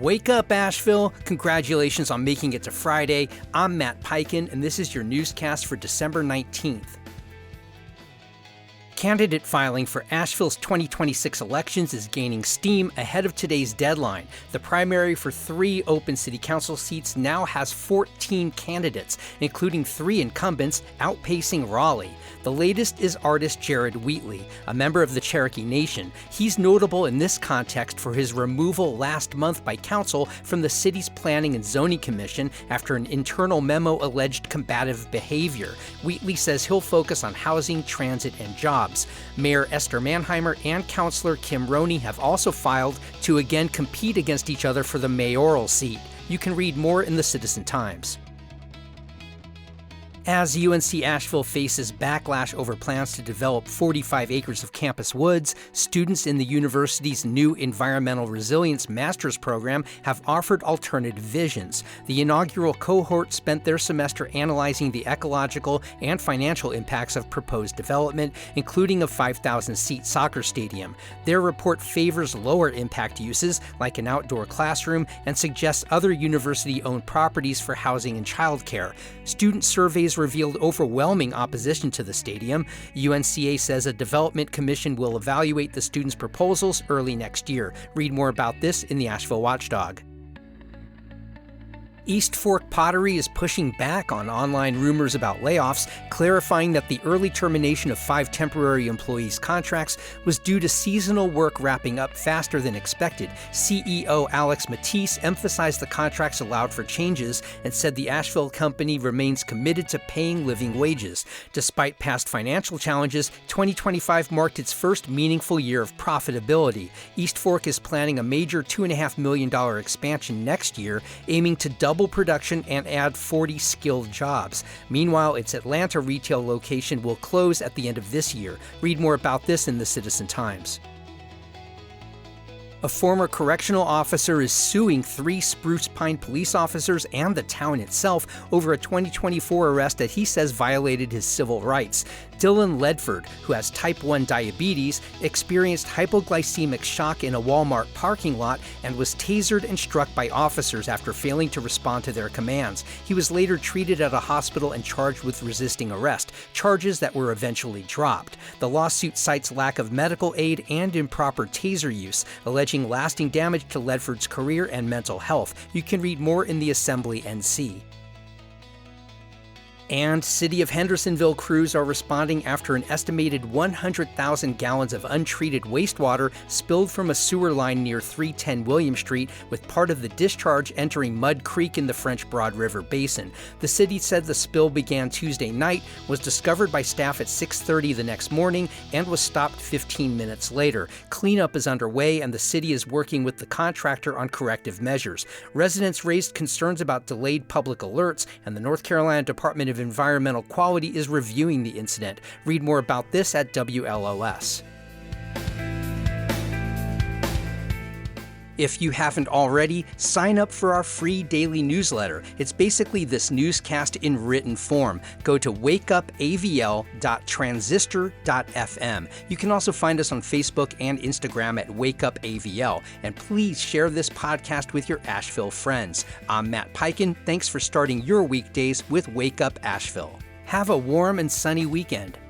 Wake up, Asheville! Congratulations on making it to Friday. I'm Matt Peiken, and this is your newscast for December 19th. Candidate filing for Asheville's 2026 elections is gaining steam ahead of today's deadline. The primary for 3 open city council seats now has 14 candidates, including 3 incumbents, outpacing Raleigh. The latest is artist Jared Wheatley, a member of the Cherokee Nation. He's notable in this context for his removal last month by council from the city's Planning and Zoning Commission after an internal memo alleged combative behavior. Wheatley says he'll focus on housing, transit, and jobs. Mayor Esther Manheimer and Councilor Kim Roney have also filed to again compete against each other for the mayoral seat. You can read more in the Citizen Times. As UNC Asheville faces backlash over plans to develop 45 acres of campus woods, students in the university's new Environmental Resilience Master's Program have offered alternative visions. The inaugural cohort spent their semester analyzing the ecological and financial impacts of proposed development, including a 5,000-seat soccer stadium. Their report favors lower impact uses, like an outdoor classroom, and suggests other university-owned properties for housing and childcare. Student surveys revealed overwhelming opposition to the stadium. UNCA says a development commission will evaluate the students' proposals early next year. Read more about this in the Asheville Watchdog. East Fork Pottery is pushing back on online rumors about layoffs, clarifying that the early termination of 5 temporary employees' contracts was due to seasonal work wrapping up faster than expected. CEO Alex Matisse emphasized the contracts allowed for changes and said the Asheville company remains committed to paying living wages. Despite past financial challenges, 2025 marked its first meaningful year of profitability. East Fork is planning a major $2.5 million expansion next year, aiming to double production and add 40 skilled jobs. Meanwhile, its Atlanta retail location will close at the end of this year. Read more about this in the Citizen Times. A former correctional officer is suing 3 Spruce Pine police officers and the town itself over a 2024 arrest that he says violated his civil rights. Dylan Ledford, who has type 1 diabetes, experienced hypoglycemic shock in a Walmart parking lot and was tasered and struck by officers after failing to respond to their commands. He was later treated at a hospital and charged with resisting arrest, charges that were eventually dropped. The lawsuit cites lack of medical aid and improper taser use, alleging lasting damage to Ledford's career and mental health. You can read more in the Assembly NC. And City of Hendersonville crews are responding after an estimated 100,000 gallons of untreated wastewater spilled from a sewer line near 310 William Street, with part of the discharge entering Mud Creek in the French Broad River Basin. The city said the spill began Tuesday night, was discovered by staff at 6:30 the next morning, and was stopped 15 minutes later. Cleanup is underway, and the city is working with the contractor on corrective measures. Residents raised concerns about delayed public alerts, and the North Carolina Department of Environmental Quality is reviewing the incident. Read more about this at WLOS. If you haven't already, sign up for our free daily newsletter. It's basically this newscast in written form. Go to wakeupavl.transistor.fm. You can also find us on Facebook and Instagram at wakeupavl. And please share this podcast with your Asheville friends. I'm Matt Peiken. Thanks for starting your weekdays with Wake Up Asheville. Have a warm and sunny weekend.